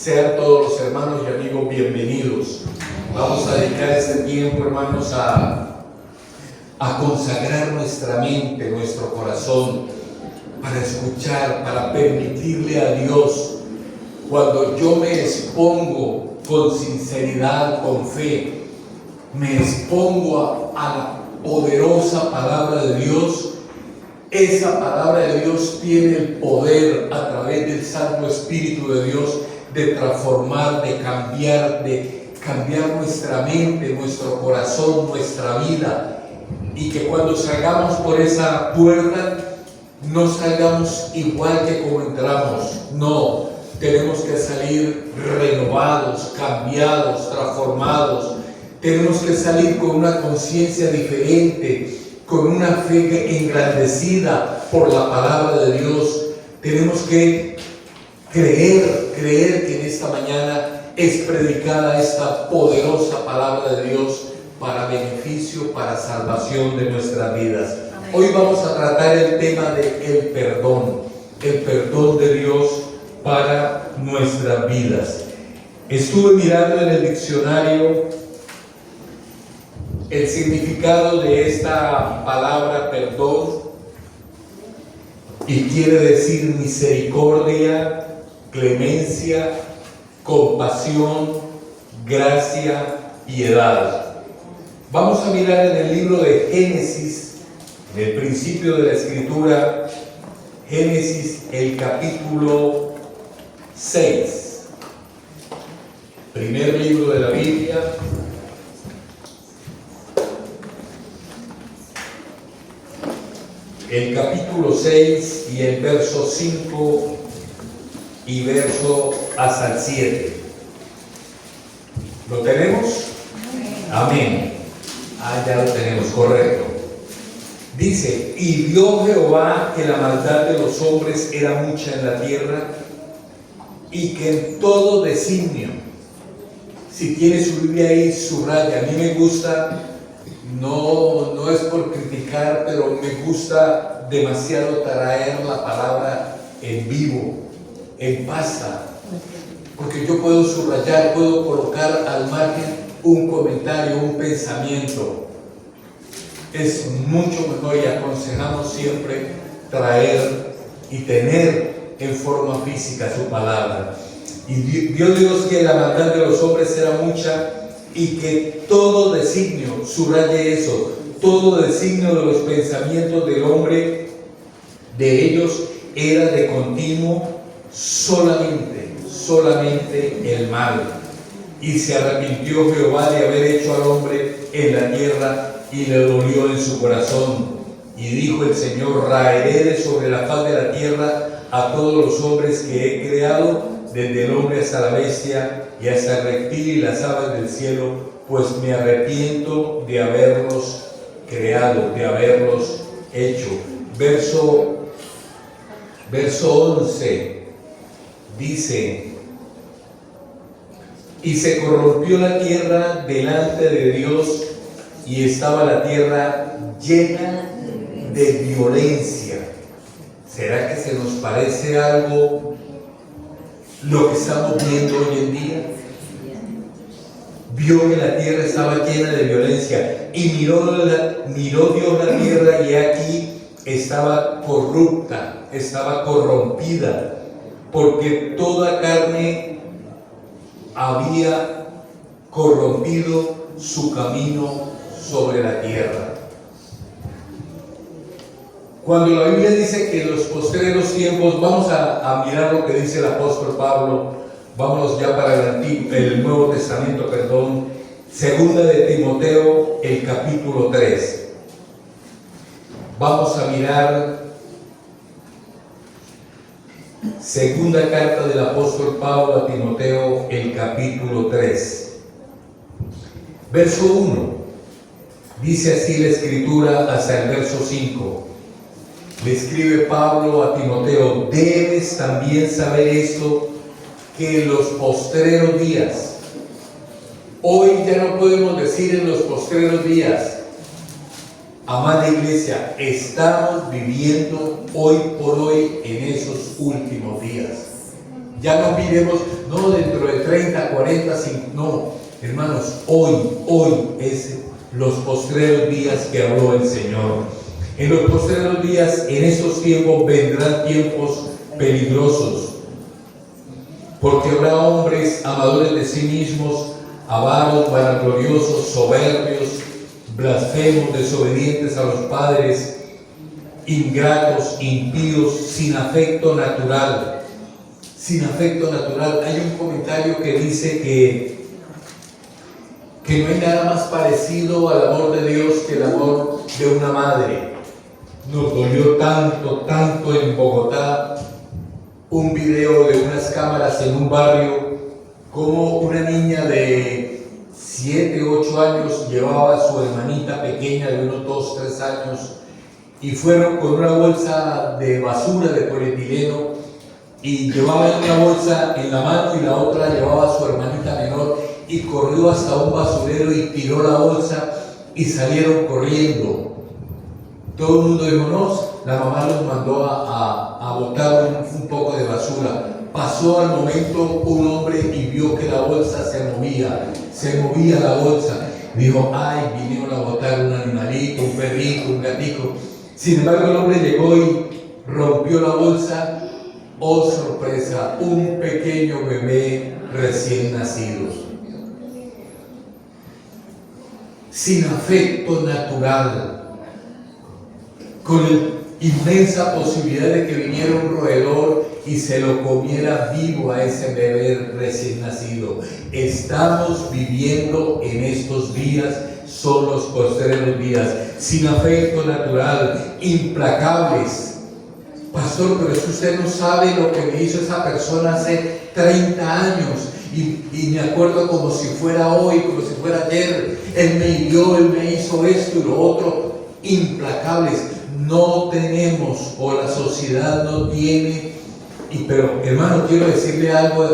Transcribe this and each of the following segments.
Sean todos los hermanos y amigos bienvenidos. Vamos a dedicar este tiempo, hermanos, a consagrar nuestra mente, nuestro corazón, para escuchar, para permitirle a Dios. Cuando yo me expongo con sinceridad, con fe, me expongo a la poderosa palabra de Dios. Esa palabra de Dios tiene el poder, a través del Santo Espíritu de Dios, de transformar, de cambiar nuestra mente, nuestro corazón, nuestra vida, y que cuando salgamos por esa puerta no salgamos igual que como entramos. No, tenemos que salir renovados, cambiados, transformados. Tenemos que salir con una conciencia diferente, con una fe engrandecida por la palabra de Dios. Tenemos que creer que en esta mañana es predicada esta poderosa palabra de Dios para beneficio, para salvación de nuestras vidas. Amén. Hoy vamos a tratar el tema del perdón de Dios para nuestras vidas. Estuve mirando en el diccionario el significado de esta palabra perdón, y quiere decir misericordia, clemencia, compasión, gracia, piedad. Vamos a mirar en el libro de Génesis, en el principio de la Escritura, Génesis, el capítulo 6, primer libro de la Biblia. El capítulo 6 y el verso 5 y verso hasta el 7. ¿Lo tenemos? Amén. Ya lo tenemos, correcto. Dice: y vio Jehová que la maldad de los hombres era mucha en la tierra, y que en todo designio. Si tiene su Biblia ahí, subraya. A mí me gusta, no es por criticar, pero me gusta demasiado traer la palabra en vivo, en pasta, porque yo puedo subrayar, puedo colocar al margen un comentario, un pensamiento. Es mucho mejor, y aconsejamos siempre traer y tener en forma física su palabra. Y vio Dios que la maldad de los hombres era mucha, y que todo designio, subraye eso, todo designio de los pensamientos del hombre, de ellos, era de continuo solamente el mal. Y se arrepintió Jehová de haber hecho al hombre en la tierra, y le dolió en su corazón. Y dijo el Señor: raeré de sobre la faz de la tierra a todos los hombres que he creado, desde el hombre hasta la bestia y hasta el reptil y las aves del cielo, pues me arrepiento de haberlos creado, de haberlos hecho. Verso 11 dice: y se corrompió la tierra delante de Dios, y estaba la tierra llena de violencia. ¿Será que se nos parece algo lo que estamos viendo hoy en día? Vio que la tierra estaba llena de violencia, y miró Dios la tierra, y aquí estaba corrupta, estaba corrompida, porque toda carne había corrompido su camino sobre la tierra. Cuando la Biblia dice que en los postreros tiempos, vamos a mirar lo que dice el apóstol Pablo. Vámonos ya para el Nuevo Testamento, segunda de Timoteo, el capítulo 3. Vamos a mirar segunda carta del apóstol Pablo a Timoteo, el capítulo 3. Verso 1. Dice así la Escritura hasta el verso 5. Le escribe Pablo a Timoteo: debes también saber esto, que en los postreros días, hoy ya no podemos decir en los postreros días, amada iglesia, estamos viviendo hoy por hoy en esos últimos días. Ya no miremos, no, dentro 40, 50, no, hermanos, hoy es los postreros días que habló el Señor. En los postreros días, en esos tiempos, vendrán tiempos peligrosos, porque habrá hombres amadores de sí mismos, avaros, vanagloriosos, soberbios, blasfemos, desobedientes a los padres, ingratos, impíos, sin afecto natural. Sin afecto natural. Hay un comentario que dice que no hay nada más parecido al amor de Dios que el amor de una madre. Nos dolió tanto en Bogotá un video de unas cámaras en un barrio, como una niña de 7, 8 años llevaba a su hermanita pequeña de unos 2, 3 años y fueron con una bolsa de basura de polietileno y llevaban una bolsa en la mano y la otra llevaba a su hermanita menor y corrió hasta un basurero y tiró la bolsa y salieron corriendo. Todo el mundo dijo, no, la mamá los mandó a botar un poco de basura. Pasó al momento un hombre y vio que la bolsa se movía la bolsa. Dijo, ay, vinieron a botar un animalito, un perrito, un gatito. Sin embargo, el hombre llegó y rompió la bolsa. Oh, sorpresa, un pequeño bebé recién nacido. Sin afecto natural, con la inmensa posibilidad de que viniera un roedor y se lo comiera vivo a ese bebé recién nacido. Estamos viviendo en estos días, son los postreros días, sin afecto natural, implacables. Pastor, pero es que usted no sabe lo que me hizo esa persona hace 30 años y me acuerdo como si fuera hoy, como si fuera ayer. Él me hirió, él me hizo esto y lo otro. Implacables. No tenemos, o la sociedad no tiene, pero hermano, quiero decirle algo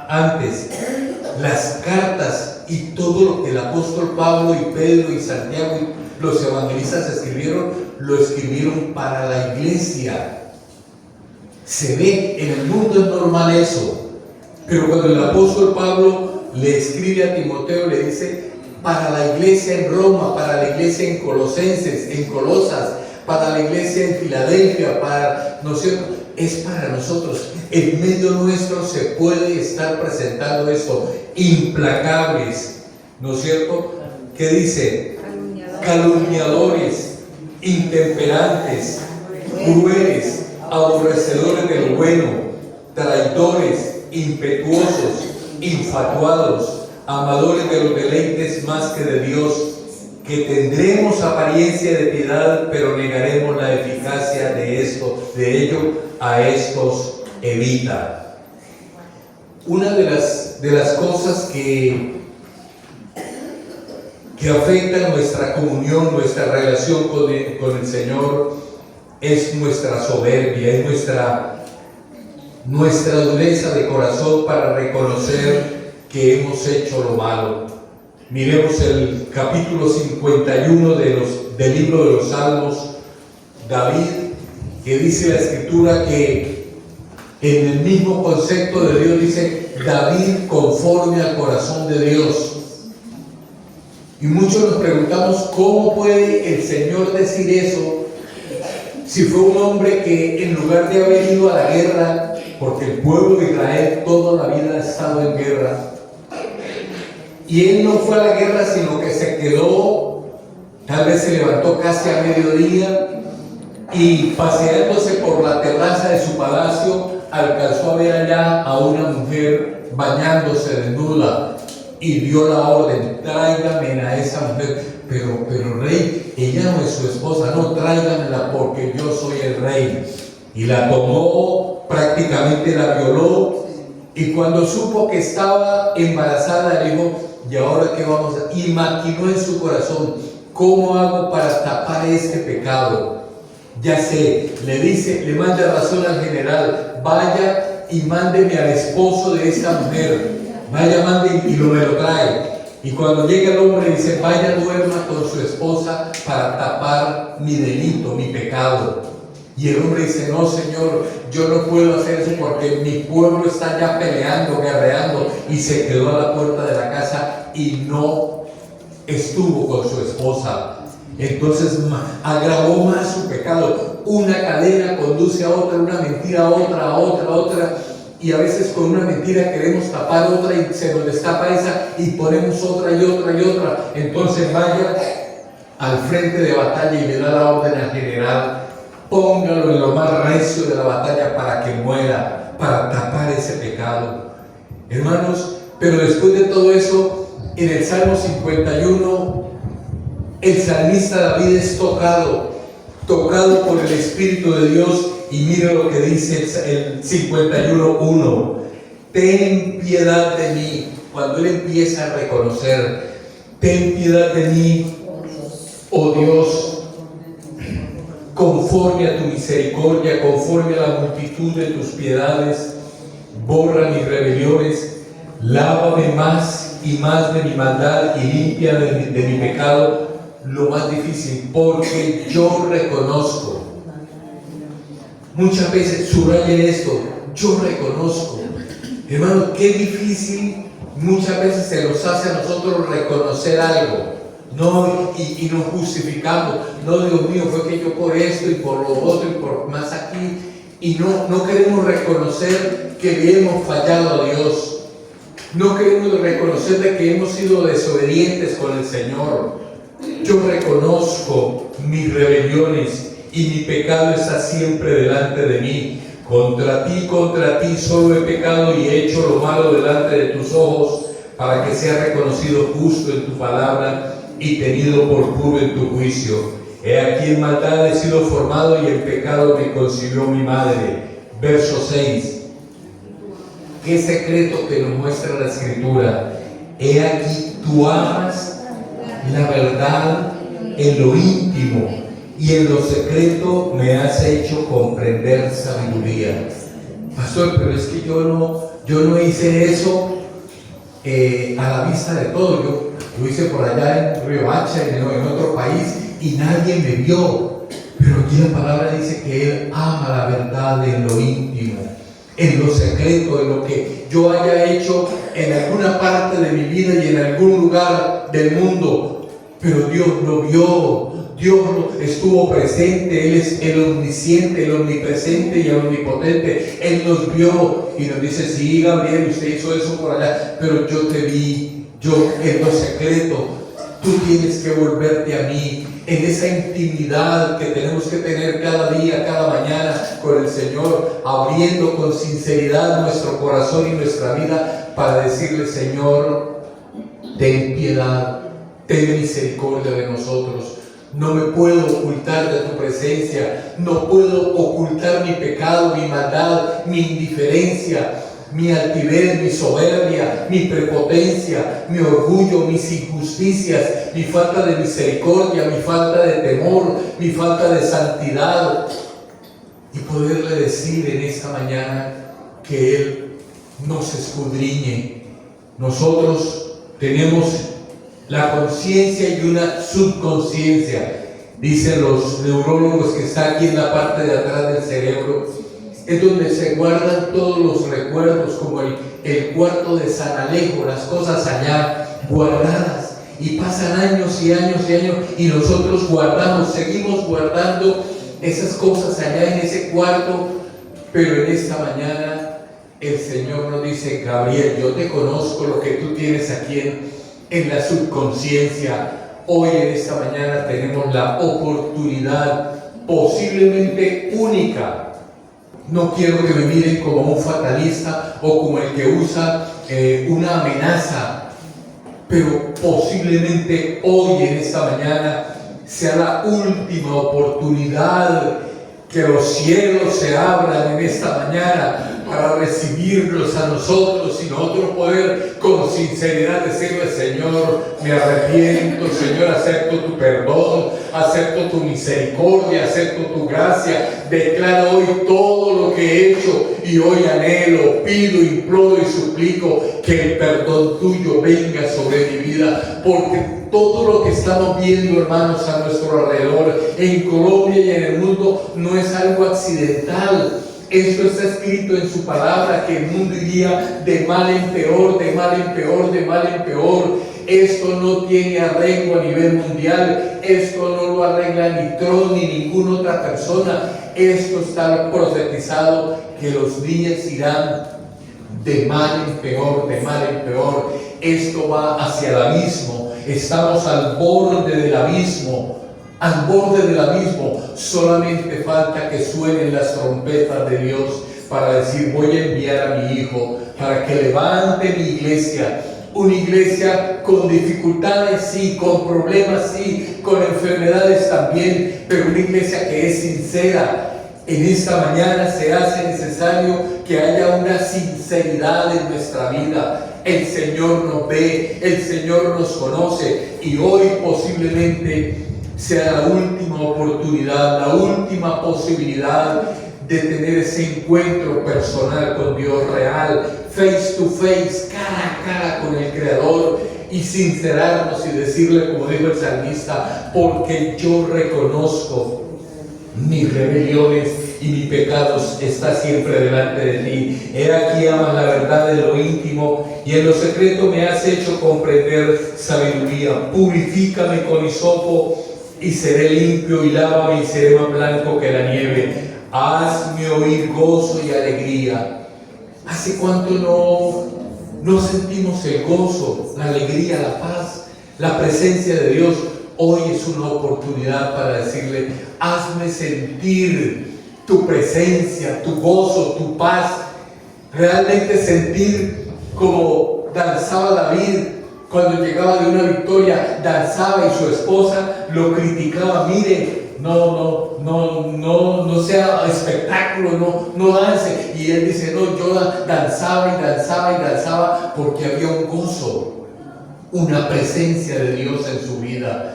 antes. Las cartas y todo lo que el apóstol Pablo y Pedro y Santiago y los evangelistas escribieron, lo escribieron para la iglesia. Se ve, en el mundo es normal eso, pero cuando el apóstol Pablo le escribe a Timoteo, le dice para la iglesia en Roma, para la iglesia en Colosenses, en Colosas, para la iglesia en Filadelfia, ¿no es cierto? Es para nosotros. En medio nuestro se puede estar presentando esto, implacables, ¿no es cierto? ¿Qué dice? Calumniadores, intemperantes, crueles, aborrecedores de lo bueno, traidores, impetuosos, infatuados, amadores de los deleites más que de Dios, que tendremos apariencia de piedad, pero negaremos la eficacia de ello, a estos evita. Una de las cosas que afectan nuestra comunión, nuestra relación con el Señor, es nuestra soberbia, es nuestra dureza de corazón para reconocer que hemos hecho lo malo. Miremos el capítulo 51 del libro de los Salmos. David, que dice la Escritura que en el mismo concepto de Dios dice David conforme al corazón de Dios. Y muchos nos preguntamos cómo puede el Señor decir eso si fue un hombre que en lugar de haber ido a la guerra, porque el pueblo de Israel toda la vida ha estado en guerra, y él no fue a la guerra, sino que se quedó, tal vez se levantó casi a mediodía y paseándose por la terraza de su palacio, alcanzó a ver allá a una mujer bañándose desnuda y dio la orden, tráiganme a esa mujer. Pero rey, ella no es su esposa, no, tráiganmela porque yo soy el rey. Y la tomó, prácticamente la violó, y cuando supo que estaba embarazada, le dijo, ¿y ahora qué vamos a hacer? Y maquinó en su corazón, ¿cómo hago para tapar este pecado? Ya sé, le manda razón al general, vaya y mándeme al esposo de esta mujer, vaya, mande y me lo trae. Y cuando llega el hombre dice, vaya, duerma con su esposa para tapar mi delito, mi pecado. Y el hombre dice, no, Señor, yo no puedo hacer eso porque mi pueblo está ya peleando, guerreando, y se quedó a la puerta de la casa y no estuvo con su esposa. Entonces agravó más su pecado. Una cadena conduce a otra, una mentira a otra. Y a veces con una mentira queremos tapar otra y se nos destapa esa y ponemos otra y otra. Entonces vaya al frente de batalla y le da la orden al general: póngalo en lo más recio de la batalla para que muera, para tapar ese pecado. Hermanos, pero después de todo eso, en el Salmo 51, el salmista David es tocado por el Espíritu de Dios, y mira lo que dice el 51:1: ten piedad de mí. Cuando él empieza a reconocer: ten piedad de mí, oh Dios, conforme a tu misericordia, conforme a la multitud de tus piedades, borra mis rebeliones, lávame más y más de mi maldad y limpia de mi pecado. Lo más difícil, porque yo reconozco. Muchas veces, subrayen esto: yo reconozco. Hermano, qué difícil muchas veces se nos hace a nosotros reconocer algo. No, y nos justificamos. No, Dios mío, fue que yo por esto y por lo otro y por más aquí. Y no queremos reconocer que le hemos fallado a Dios. No queremos reconocer de que hemos sido desobedientes con el Señor. Yo reconozco mis rebeliones y mi pecado está siempre delante de mí. Contra ti solo he pecado y he hecho lo malo delante de tus ojos, para que sea reconocido justo en tu palabra y tenido por puro en tu juicio. He aquí en maldad he sido formado y en pecado me concibió mi madre. Verso 6. ¿Qué secreto que nos muestra la Escritura? He aquí tú amas la verdad en lo íntimo, y en lo secreto me has hecho comprender sabiduría. Pastor, pero es que yo no hice eso a la vista de todo. Yo lo hice por allá en Riohacha, en otro país, y nadie me vio. Pero aquí la palabra dice que Él ama la verdad en lo íntimo, en lo secreto, en lo que yo haya hecho en alguna parte de mi vida y en algún lugar del mundo. Pero Dios lo vio, Dios estuvo presente. Él es el omnisciente, el omnipresente y el omnipotente. Él nos vio y nos dice: sí, Gabriel, usted hizo eso por allá, pero yo te vi, yo en lo secreto. Tú tienes que volverte a mí, en esa intimidad que tenemos que tener cada día, cada mañana con el Señor, abriendo con sinceridad nuestro corazón y nuestra vida para decirle: Señor, ten piedad, ten misericordia de nosotros. No me puedo ocultar de tu presencia, no puedo ocultar mi pecado, mi maldad, mi indiferencia, mi altivez, mi soberbia, mi prepotencia, mi orgullo, mis injusticias, mi falta de misericordia, mi falta de temor, mi falta de santidad. Y poderle decir en esta mañana que Él nos escudriñe. Nosotros tenemos la conciencia y una subconsciencia. Dicen los neurólogos que está aquí en la parte de atrás del cerebro, es donde se guardan todos los recuerdos, como el cuarto de San Alejo, las cosas allá guardadas. Y pasan años y años y años, y nosotros seguimos guardando esas cosas allá en ese cuarto. Pero en esta mañana el Señor nos dice: Gabriel, yo te conozco lo que tú tienes aquí en la subconsciencia. Hoy en esta mañana tenemos la oportunidad posiblemente única. No quiero que me miren como un fatalista o como el que usa una amenaza, pero posiblemente hoy en esta mañana sea la última oportunidad que los cielos se abran en esta mañana para recibirlos a nosotros y nosotros poder con sinceridad decirle: Señor, me arrepiento, Señor, acepto tu perdón, acepto tu misericordia, acepto tu gracia, declaro hoy todo lo que he hecho y hoy anhelo, pido, imploro y suplico que el perdón tuyo venga sobre mi vida, porque todo lo que estamos viendo, hermanos, a nuestro alrededor, en Colombia y en el mundo, no es algo accidental. Esto está escrito en su palabra, que el mundo iría de mal en peor, de mal en peor, de mal en peor. Esto no tiene arreglo a nivel mundial. Esto no lo arregla ni Trump ni ninguna otra persona. Esto está profetizado, que los días irán de mal en peor, de mal en peor. Esto va hacia el abismo. Estamos al borde del abismo. Al borde del abismo. Solamente falta que suenen las trompetas de Dios para decir: voy a enviar a mi Hijo para que levante mi iglesia. Una iglesia con dificultades, sí, con problemas, sí, con enfermedades también, pero una iglesia que es sincera. En esta mañana se hace necesario que haya una sinceridad en nuestra vida. El Señor nos ve, el Señor nos conoce, y hoy posiblemente sea la última oportunidad, la última posibilidad de tener ese encuentro personal con Dios real, face to face, cara a cara con el Creador, y sincerarnos y decirle, como dijo el salmista: porque yo reconozco mis rebeliones y mis pecados está siempre delante de ti. He aquí, amas la verdad de lo íntimo, y en lo secreto me has hecho comprender sabiduría. Purifícame con hisopo y seré limpio, y lávame y seré más blanco que la nieve. Hazme oír gozo y alegría. ¿Hace cuánto no sentimos el gozo, la alegría, la paz, la presencia de Dios? Hoy es una oportunidad para decirle: hazme sentir tu presencia, tu gozo, tu paz. Realmente sentir como danzaba David cuando llegaba de una victoria, danzaba, y su esposa lo criticaba: mire, no sea espectáculo, no dance. Y él dice: no, yo danzaba y danzaba y danzaba, porque había un gozo, una presencia de Dios en su vida.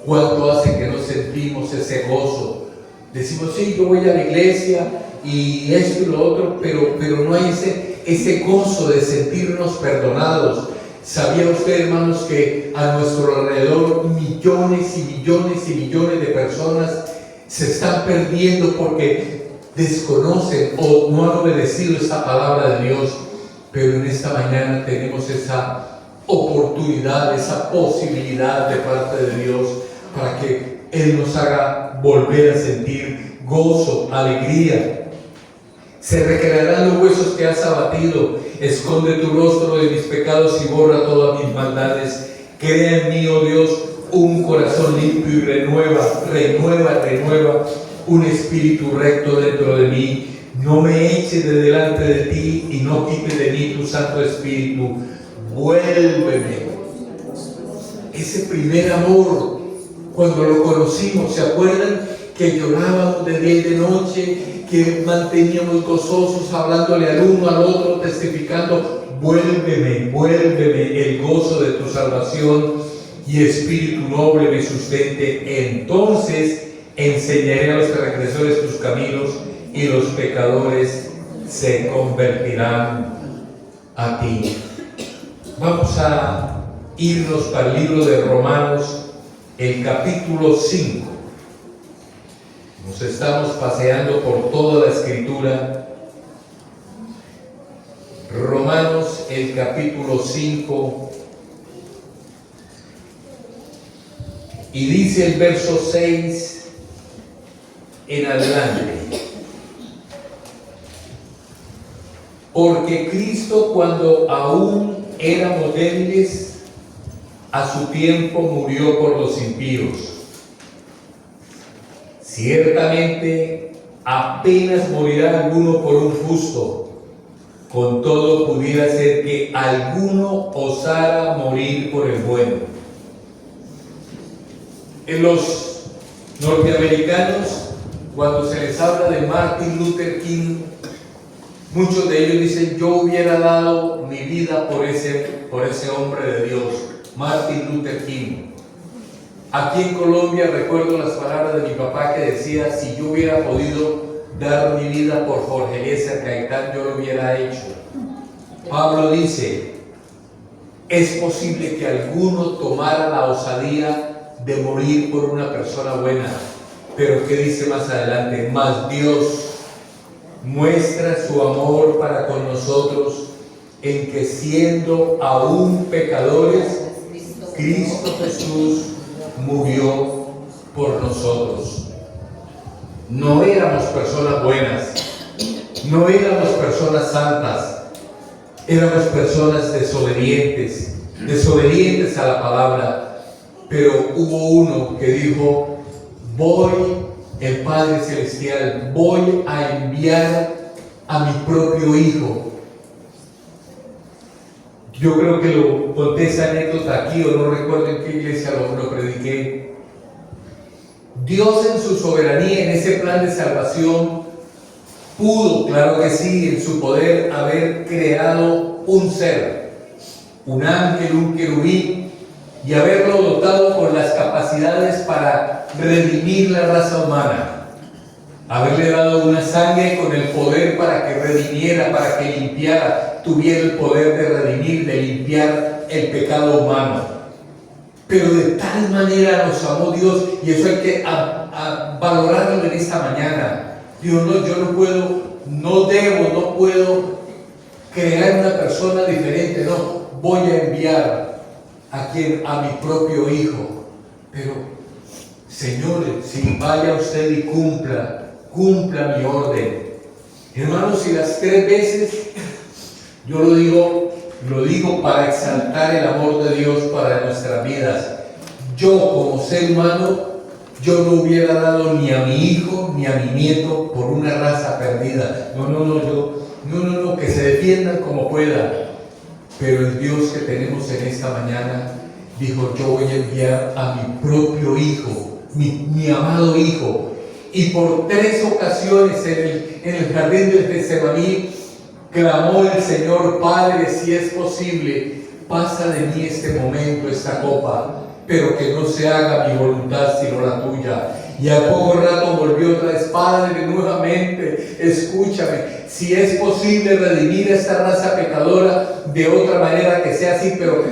¿Cuánto hace que no sentimos ese gozo? Decimos: sí, yo voy a la iglesia y esto y lo otro, pero no hay ese gozo de sentirnos perdonados. ¿Sabía usted, hermanos, que a nuestro alrededor millones y millones y millones de personas se están perdiendo porque desconocen o no han obedecido esta palabra de Dios? Pero en esta mañana tenemos esa oportunidad, esa posibilidad de parte de Dios para que Él nos haga volver a sentir gozo, alegría. Se recrearán los huesos que has abatido. Esconde tu rostro de mis pecados y borra todas mis maldades. Crea en mí, oh Dios, un corazón limpio, y renueva un espíritu recto dentro de mí. No me eches de delante de ti y no quites de mí tu Santo Espíritu. Vuélveme. Ese primer amor, cuando lo conocimos, ¿se acuerdan? Que llorábamos de día y de noche, que manteníamos gozosos, hablándole al uno al otro, testificando: vuélveme el gozo de tu salvación, y espíritu noble me sustente. Entonces enseñaré a los transgresores tus caminos, y los pecadores se convertirán a ti. Vamos a irnos para el libro de Romanos, el capítulo 5. Nos estamos paseando por toda la Escritura. Romanos, el capítulo 5, y dice el verso 6 en adelante: porque Cristo, cuando aún éramos débiles, a su tiempo murió por los impíos. Ciertamente, apenas morirá alguno por un justo, con todo pudiera ser que alguno osara morir por el bueno. En los norteamericanos, cuando se les habla de Martin Luther King, muchos de ellos dicen: yo hubiera dado mi vida por ese hombre de Dios, Martin Luther King. Aquí en Colombia recuerdo las palabras de mi papá, que decía: si yo hubiera podido dar mi vida por Jorge Eliezer Gaitán, yo lo hubiera hecho. Pablo dice: es posible que alguno tomara la osadía de morir por una persona buena, pero ¿qué dice más adelante? Mas Dios muestra su amor para con nosotros en que siendo aún pecadores, Cristo Jesús murió por nosotros. No éramos personas buenas, no éramos personas santas, éramos personas desobedientes a la palabra, pero hubo uno que dijo: voy, el Padre Celestial, voy a enviar a mi propio Hijo. Yo creo que lo conté esa anécdota aquí, o no recuerdo en qué iglesia lo prediqué. Dios en su soberanía, en ese plan de salvación, pudo, claro que sí, en su poder haber creado un ser, un ángel, un querubín, y haberlo dotado con las capacidades para redimir la raza humana. Haberle dado una sangre con el poder para que redimiera, para que limpiara, tuviera el poder de redimir, de limpiar el pecado humano. Pero de tal manera nos amó Dios, y eso hay que valorarlo en esta mañana. Dios, no, yo no puedo, no puedo crear una persona diferente, no, voy a enviar a mi propio Hijo. Pero, Señor, si vaya usted y cumpla mi orden. Hermanos, si las 3 veces, yo lo digo para exaltar el amor de Dios para nuestras vidas. Yo como ser humano, yo no hubiera dado ni a mi hijo ni a mi nieto por una raza perdida. No, que se defiendan como puedan. Pero el Dios que tenemos en esta mañana dijo: yo voy a enviar a mi propio Hijo, mi amado Hijo. Y por 3 ocasiones en el jardín del Getsemaní clamó el Señor: Padre, si es posible, pasa de mí este momento, esta copa, pero que no se haga mi voluntad sino la tuya. Y a poco rato volvió otra vez: Padre, nuevamente, escúchame, si es posible redimir a esta raza pecadora de otra manera, que sea así, pero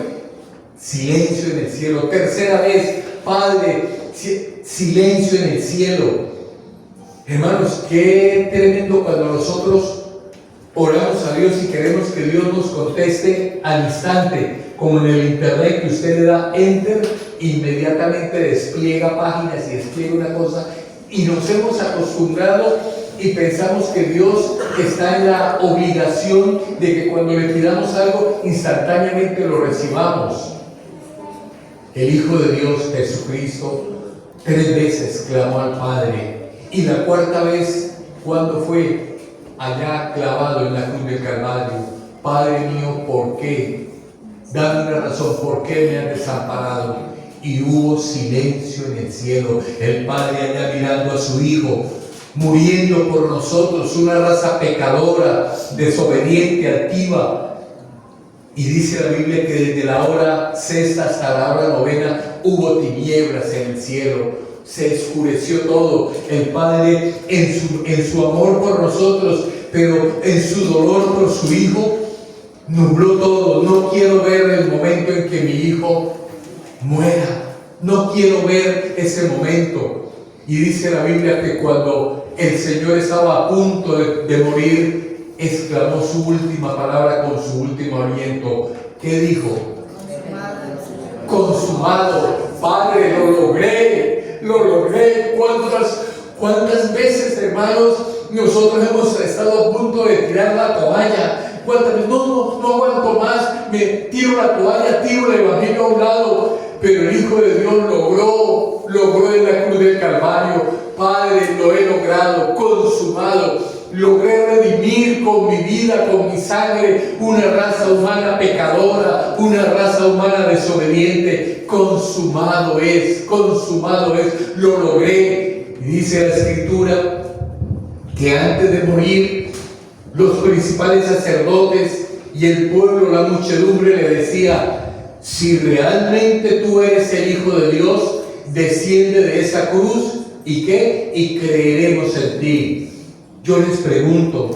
silencio en el cielo. Tercera vez: Padre, silencio en el cielo. Hermanos, qué tremendo cuando nosotros oramos a Dios y queremos que Dios nos conteste al instante, como en el internet, que usted le da enter, inmediatamente despliega páginas y despliega una cosa, y nos hemos acostumbrado y pensamos que Dios está en la obligación de que cuando le pidamos algo instantáneamente lo recibamos. El Hijo de Dios, Jesucristo, 3 veces clamó al Padre. Y la 4ª vez, ¿cuándo fue? Allá clavado en la cruz del Calvario: Padre mío, ¿por qué? Dame una razón, ¿por qué me has desamparado? Y hubo silencio en el cielo. El Padre allá mirando a su Hijo, muriendo por nosotros, una raza pecadora, desobediente, altiva. Y dice la Biblia que desde la hora 6 hasta la hora 9 hubo tinieblas en el cielo. Se oscureció todo. El Padre en su amor por nosotros, pero en su dolor por su Hijo, nubló todo. No quiero ver el momento en que mi Hijo muera. No quiero ver ese momento. Y dice la Biblia que cuando el Señor estaba a punto de morir, exclamó su última palabra con su último aliento. ¿Qué dijo? Consumado. Padre, lo logré. ¿Cuántas veces, hermanos, nosotros hemos estado a punto de tirar la toalla? ¿Cuántas veces? No aguanto más, me tiro la toalla, tiro el evangelio a un lado. Pero el Hijo de Dios logró en la cruz del Calvario: Padre, lo he logrado, consumado. Logré redimir con mi vida, con mi sangre, una raza humana pecadora, una raza humana desobediente. Consumado es, lo logré. Y dice la Escritura que antes de morir, los principales sacerdotes y el pueblo, la muchedumbre, le decía: si realmente tú eres el Hijo de Dios, desciende de esa cruz, ¿y qué? Y creeremos en ti. Yo les pregunto,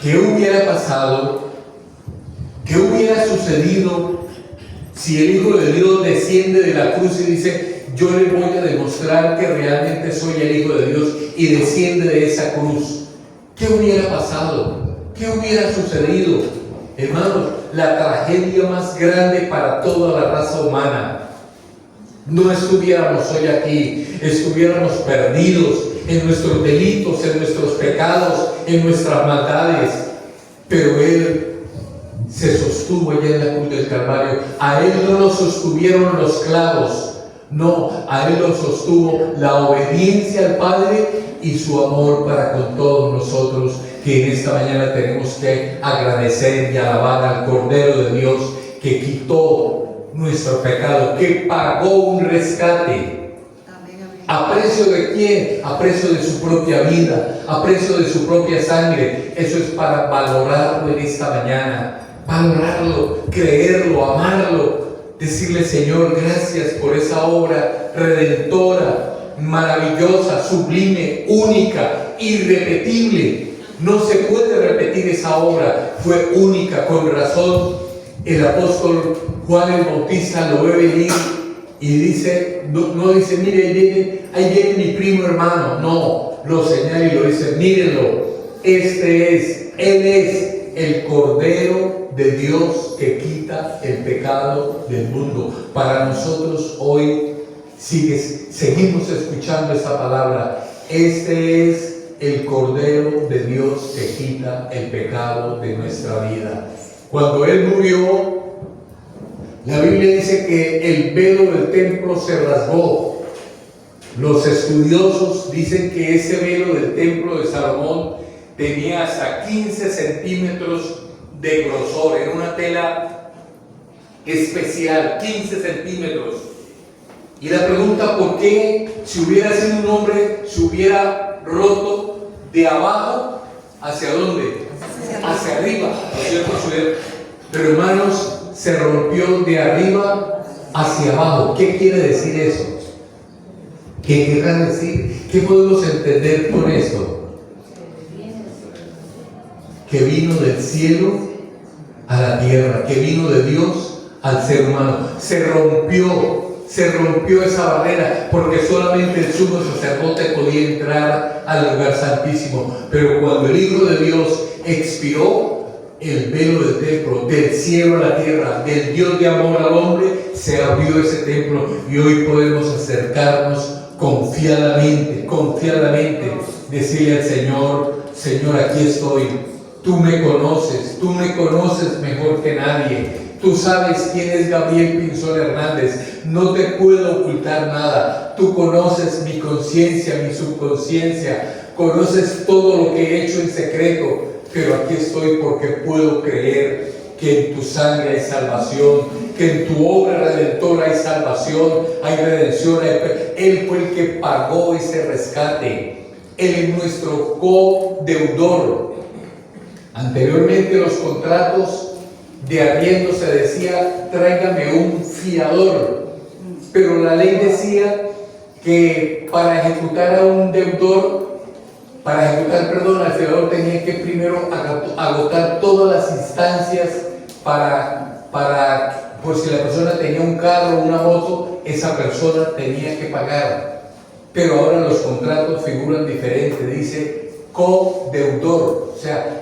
¿qué hubiera pasado? ¿Qué hubiera sucedido si el Hijo de Dios desciende de la cruz y dice: yo le voy a demostrar que realmente soy el Hijo de Dios, y desciende de esa cruz? ¿Qué hubiera pasado? ¿Qué hubiera sucedido? Hermanos, la tragedia más grande para toda la raza humana. No estuviéramos hoy aquí, estuviéramos perdidos en nuestros delitos, en nuestros pecados, en nuestras maldades. Pero Él se sostuvo allá en la cruz del Calvario. A Él no lo sostuvieron los clavos. No, a Él lo sostuvo la obediencia al Padre y su amor para con todos nosotros, que en esta mañana tenemos que agradecer y alabar al Cordero de Dios que quitó nuestro pecado, que pagó un rescate. ¿A precio de quién? A precio de su propia vida, a precio de su propia sangre. Eso es para valorarlo en esta mañana, valorarlo, creerlo, amarlo. Decirle: Señor, gracias por esa obra redentora, maravillosa, sublime, única, irrepetible. No se puede repetir esa obra, fue única. Con razón el apóstol Juan el Bautista lo ve venir y dice, no dice: mire, ahí viene mi primo hermano. No, lo señala y lo dice: mírenlo, él es el Cordero de Dios que quita el pecado del mundo. Para nosotros hoy seguimos escuchando esa palabra. Este es el Cordero de Dios que quita el pecado de nuestra vida. Cuando Él murió, la Biblia dice que el velo del templo se rasgó. Los estudiosos dicen que ese velo del templo de Salomón tenía hasta 15 centímetros de grosor, en una tela especial, 15 centímetros. Y la pregunta: ¿por qué, si hubiera sido un hombre, se hubiera roto de abajo hacia dónde? Hacia arriba, ¿no es cierto? Pero hermanos, se rompió de arriba hacia abajo. ¿Qué quiere decir eso? ¿Qué querrá decir? ¿Qué podemos entender con esto? Que vino del cielo a la tierra, que vino de Dios al ser humano. Se rompió esa barrera, porque solamente el sumo sacerdote podía entrar al lugar santísimo. Pero cuando el Hijo de Dios expiró, el velo del templo, del cielo a la tierra, del Dios de amor al hombre, se abrió ese templo y hoy podemos acercarnos confiadamente, decirle al Señor: Señor, aquí estoy. Tú me conoces mejor que nadie. Tú sabes quién es Gabriel Pinzón Hernández. No te puedo ocultar nada. Tú conoces mi conciencia, mi subconsciencia. Conoces todo lo que he hecho en secreto. Pero aquí estoy porque puedo creer que en tu sangre hay salvación, que en tu obra redentora hay salvación, hay redención. Él fue el que pagó ese rescate. Él es nuestro codeudor. Anteriormente los contratos de arriendo se decía: tráigame un fiador. Pero la ley decía que para ejecutar a un deudor, al fiador, tenía que primero agotar todas las instancias pues si la persona tenía un carro o una moto, esa persona tenía que pagar. Pero ahora los contratos figuran diferente, dice codeudor. O sea,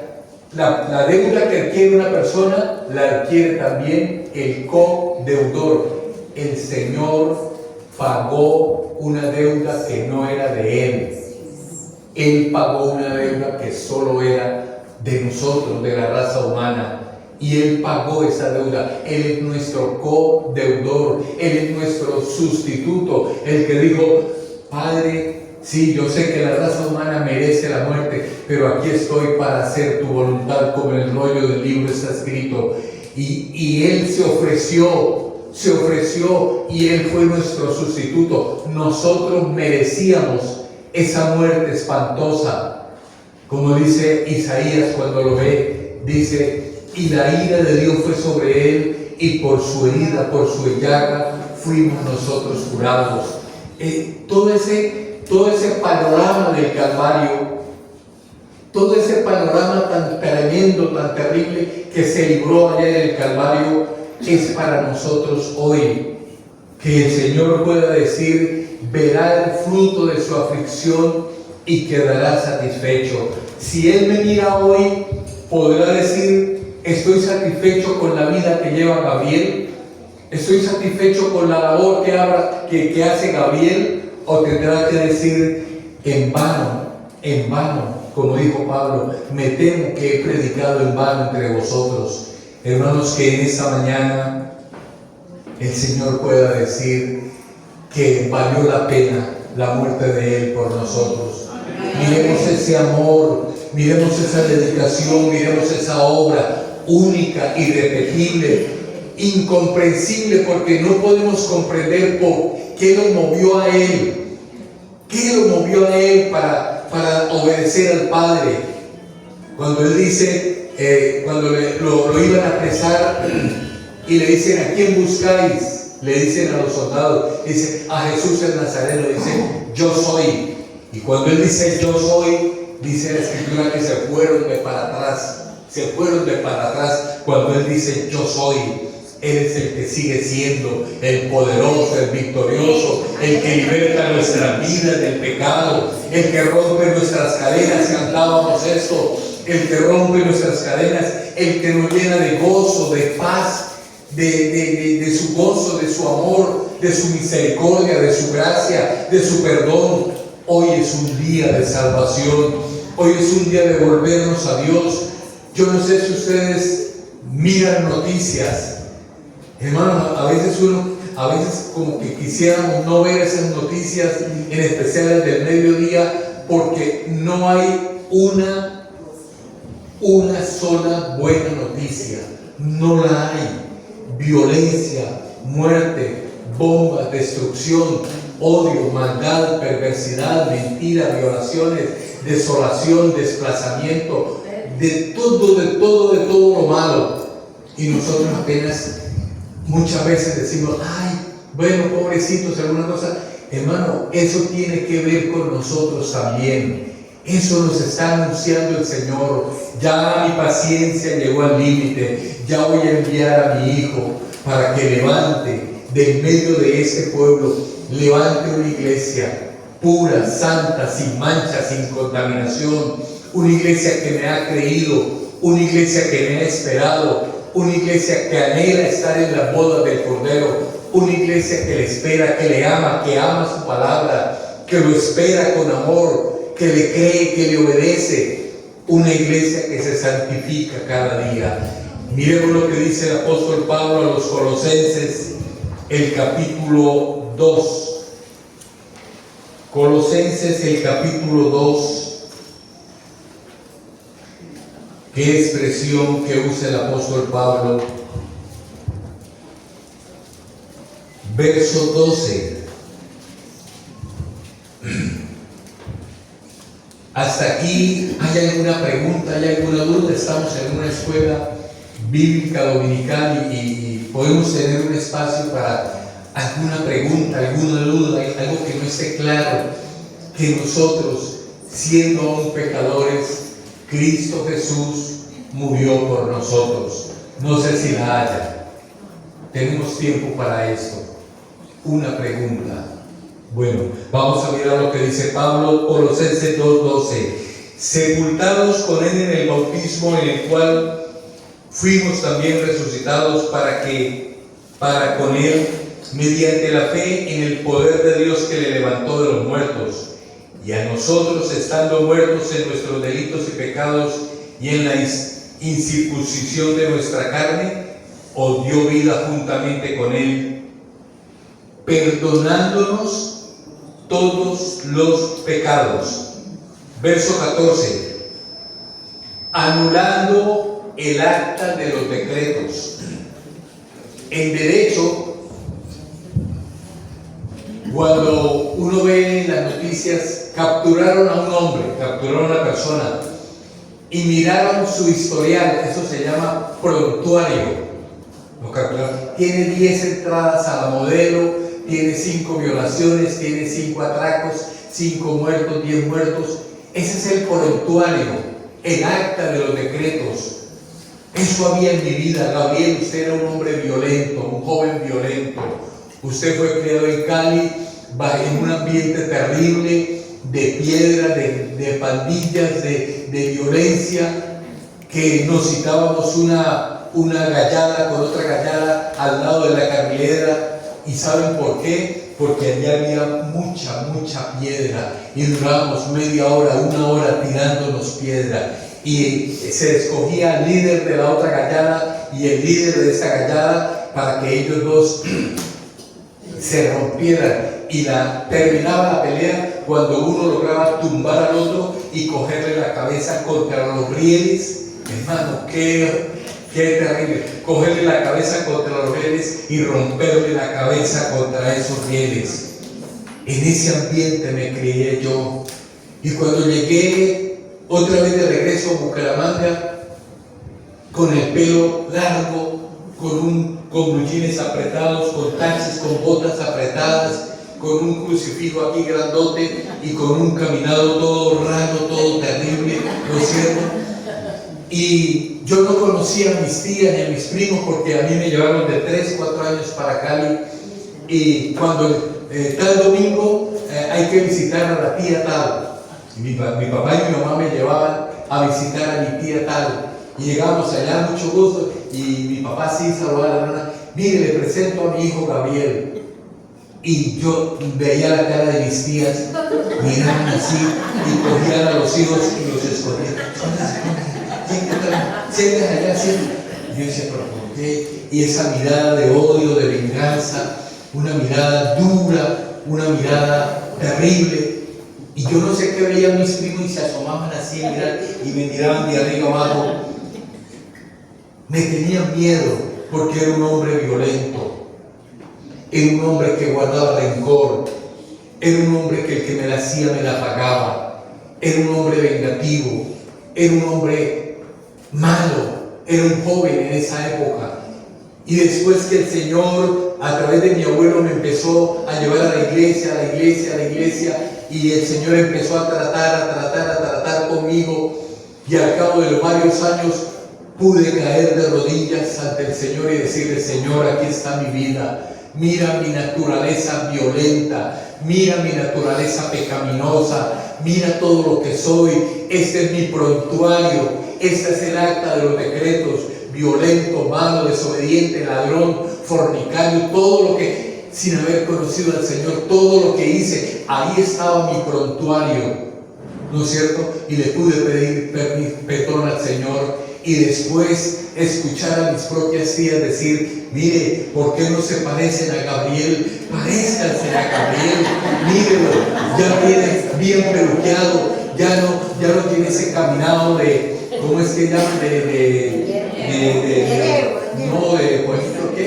la deuda que adquiere una persona, la adquiere también el codeudor. El Señor pagó una deuda que no era de Él. Él pagó una deuda que solo era de nosotros, de la raza humana. Y Él pagó esa deuda. Él es nuestro codeudor. Él es nuestro sustituto. El que dijo: Padre, sí, yo sé que la raza humana merece la muerte, pero aquí estoy para hacer tu voluntad, como en el rollo del libro está escrito. Y Él se ofreció y Él fue nuestro sustituto. Nosotros merecíamos esa muerte espantosa. Como dice Isaías cuando lo ve, dice: y la ira de Dios fue sobre Él, y por su herida, por su llaga, fuimos nosotros curados. Todo ese panorama del Calvario, todo ese panorama tan tremendo, tan terrible que se libró allá en el Calvario, es para nosotros hoy. Que el Señor pueda decir: verá el fruto de su aflicción y quedará satisfecho. Si Él me mira hoy, podrá decir: estoy satisfecho con la vida que lleva Gabriel, estoy satisfecho con la labor que hace Gabriel, o tendrá que decir: en vano, como dijo Pablo, me temo que he predicado en vano entre vosotros. Hermanos, que en esta mañana el Señor pueda decir que valió la pena la muerte de Él por nosotros. Miremos ese amor, miremos esa dedicación, miremos esa obra única, irrepetible, incomprensible, porque no podemos comprender por qué lo movió a Él. ¿Qué lo movió a Él para obedecer al Padre? Cuando Él dice, cuando lo iban a apresar y le dicen: ¿a quién buscáis? Le dicen a los soldados, dice: a Jesús el Nazareno. Dice: yo soy. Y cuando Él dice: yo soy, dice la Escritura que se fueron de para atrás cuando Él dice: yo soy. Él es el que sigue siendo el poderoso, el victorioso, el que liberta nuestra vida del pecado, el que rompe nuestras cadenas. Cantábamos esto: el que rompe nuestras cadenas, el que nos llena de gozo, de paz, de su gozo, de su amor, de su misericordia, de su gracia, de su perdón. Hoy es un día de salvación, hoy es un día de volvernos a Dios. Yo no sé si ustedes miran noticias. Hermanos, a veces como que quisiéramos no ver esas noticias, en especial el del mediodía, porque no hay una sola buena noticia. No la hay. Violencia, muerte, bombas, destrucción, odio, maldad, perversidad, mentira, violaciones, desolación, desplazamiento, de todo lo malo. Y nosotros apenas muchas veces decimos: ay, bueno, pobrecitos, alguna cosa. Hermano, eso tiene que ver con nosotros también. Eso nos está anunciando el Señor. Ya mi paciencia llegó al límite. Ya voy a enviar a mi Hijo para que levante del medio de este pueblo, levante una iglesia pura, santa, sin mancha, sin contaminación. Una iglesia que me ha creído, una iglesia que me ha esperado, una iglesia que anhela estar en las bodas del Cordero, una iglesia que le espera, que le ama, que ama su palabra, que lo espera con amor, que le cree, que le obedece. Una iglesia que se santifica cada día. Miremos lo que dice el apóstol Pablo a los Colosenses, el capítulo 2. Colosenses, el capítulo 2. Qué expresión que usa el apóstol Pablo. Verso 12. Hasta aquí, ¿hay alguna pregunta? ¿Hay alguna duda? Estamos en una escuela bíblica dominical y podemos tener un espacio para alguna pregunta, alguna duda, algo que no esté claro. Que nosotros, siendo aún pecadores, Cristo Jesús murió por nosotros. No sé si la haya. Tenemos tiempo para esto. Una pregunta. Bueno, vamos a mirar lo que dice Pablo, Colosenses 2:12. Sepultados con Él en el bautismo, en el cual fuimos también resucitados para con Él, mediante la fe en el poder de Dios que le levantó de los muertos. Y a nosotros, estando muertos en nuestros delitos y pecados y en la incircuncisión de nuestra carne, os dio vida juntamente con Él, perdonándonos todos los pecados. Verso 14. Anulando el acta de los decretos. En derecho, cuando uno ve en las noticias, capturaron a un hombre, capturaron a una persona y miraron su historial. Eso se llama prontuario. Lo capturaron. Tiene 10 entradas a la modelo, tiene 5 violaciones, tiene 5 atracos, 5 muertos, 10 muertos. Ese es el prontuario, el acta de los decretos. Eso había en mi vida. Gabriel, usted era un hombre violento, un joven violento. Usted fue criado en Cali, en un ambiente terrible, de piedra, de pandillas, de violencia, que nos citábamos una gallada con otra gallada al lado de la carrilera. ¿Y saben por qué? Porque allí había mucha piedra y durábamos media hora, una hora tirándonos piedra. Y se escogía al líder de la otra gallada y el líder de esa gallada para que ellos dos se rompieran. Y terminaba la pelea cuando uno lograba tumbar al otro y cogerle la cabeza contra los rieles. Hermano, qué terrible, cogerle la cabeza contra los rieles y romperle la cabeza contra esos rieles. En ese ambiente me crié yo. Y cuando llegué otra vez de regreso a Bucaramanga, con el pelo largo, con blue jeans apretados, con taches, con botas apretadas, con un crucifijo aquí grandote y con un caminado todo raro, todo terrible, ¿no es cierto? Y yo no conocía a mis tías ni a mis primos porque a mí me llevaron de 3, 4 años para Cali. Y cuando tal domingo hay que visitar a la tía tal. Mi papá y mi mamá me llevaban a visitar a mi tía tal. Y llegamos allá, mucho gusto. Y mi papá sí saludaba a la hermana. Mire, le presento a mi hijo Gabriel. Y yo veía la cara de mis tías, miraban así y cogían a los hijos y los escondían. Siéntate allá, siéntate. Yo decía, pero ¿por qué? Y esa mirada de odio, de venganza, una mirada dura, una mirada terrible. Y yo no sé qué veían mis primos y se asomaban así y me miraban de arriba abajo. Me tenían miedo porque era un hombre violento. Era un hombre que guardaba rencor. Era un hombre que el que me la hacía me la pagaba. Era un hombre vengativo. Era un hombre malo. Era un joven en esa época. Y después que el Señor, a través de mi abuelo, me empezó a llevar a la iglesia, y el Señor empezó a tratar conmigo, y al cabo de los varios años pude caer de rodillas ante el Señor y decirle: Señor, aquí está mi vida. Mira mi naturaleza violenta, mira mi naturaleza pecaminosa, mira todo lo que soy. Este es mi prontuario, este es el acta de los decretos: violento, malo, desobediente, ladrón, fornicario, todo lo que, sin haber conocido al Señor, todo lo que hice, ahí estaba mi prontuario, ¿no es cierto? Y le pude pedir perdón al Señor. Y después escuchar a mis propias tías decir: mire, ¿por qué no se parecen a Gabriel? Parezcanse a Gabriel, mírelo, ya viene bien peluqueado, ya no tiene ese caminado de, ¿cómo es que llaman?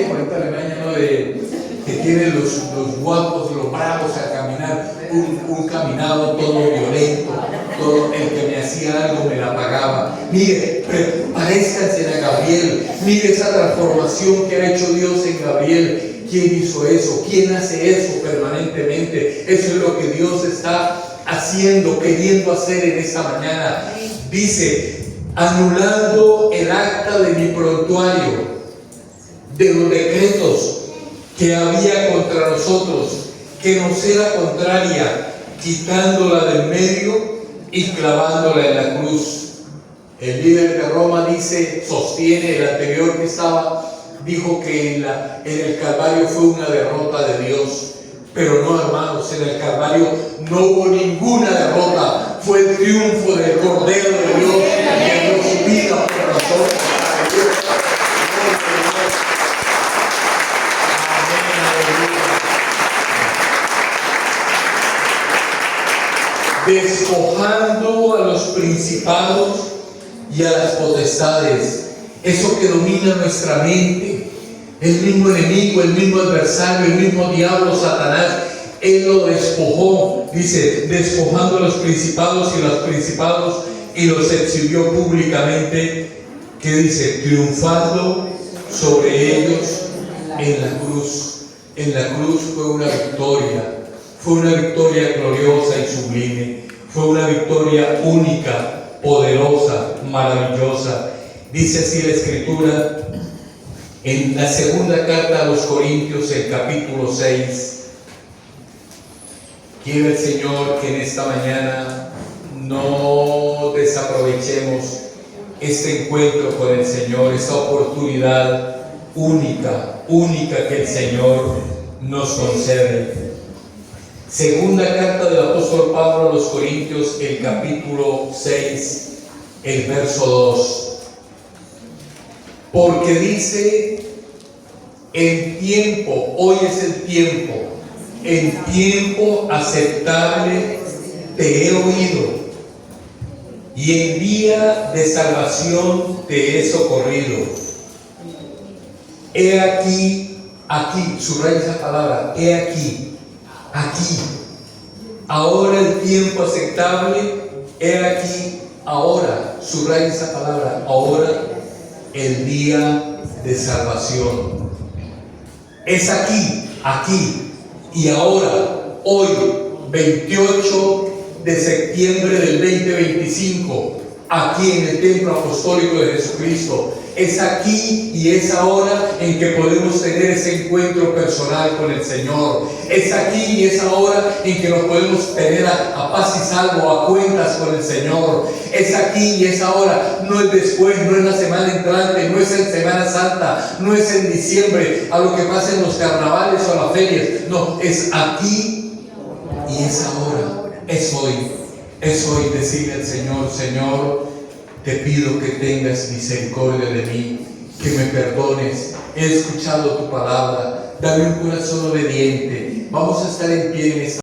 Juanito Alemania, ¿no? Que tiene los guapos, los bravos a caminar, un caminado todo violento. Todo el que me hacía algo me la pagaba. Mire, parezcanse a Gabriel. Mire esa transformación que ha hecho Dios en Gabriel. ¿Quién hizo eso? ¿Quién hace eso permanentemente? Eso es lo que Dios está haciendo, queriendo hacer en esta mañana. Dice: anulando el acta de mi prontuario, de los decretos que había contra nosotros, que nos era contraria, quitándola del medio y clavándola en la cruz. El líder de Roma sostiene, el anterior que estaba, dijo que en el Calvario fue una derrota de Dios. Pero no, hermanos, en el Calvario no hubo ninguna derrota. Fue el triunfo del Cordero de Dios que dio su vida por nosotros. Despojando a los principados y a las potestades, eso que domina nuestra mente, el mismo enemigo, el mismo adversario, el mismo diablo, Satanás, él lo despojó. Dice: despojando a los principados y los exhibió públicamente. ¿Qué dice? Triunfando sobre ellos en la cruz. En la cruz fue una victoria. Fue una victoria gloriosa y sublime. Fue una victoria única, poderosa, maravillosa. Dice así la Escritura en la segunda carta a los Corintios, el capítulo 6, Quiere el Señor que en esta mañana no desaprovechemos este encuentro con el Señor, esta oportunidad única que el Señor nos concede. Segunda carta del apóstol Pablo a los Corintios, el capítulo 6, el verso 2. Porque dice, en tiempo, hoy es el tiempo, en tiempo aceptable te he oído, y en día de salvación te he socorrido. He aquí, subraya esa palabra, he aquí, ahora el tiempo aceptable, he aquí, ahora, subraya esa palabra, ahora el día de salvación. Es aquí y ahora, hoy, 28 de septiembre del 2025, aquí en el Templo Apostólico de Jesucristo. Es aquí y es ahora en que podemos tener ese encuentro personal con el Señor. Es aquí y es ahora en que nos podemos tener a paz y salvo, a cuentas con el Señor. Es aquí y es ahora, no es después, no es la semana entrante, no es en Semana Santa, no es en diciembre, a lo que pasa en los carnavales o las ferias. No, es aquí y es ahora, es hoy decirle al Señor, Señor, te pido que tengas misericordia de mí, que me perdones, he escuchado tu palabra, dame un corazón obediente. Vamos a estar en pie en esta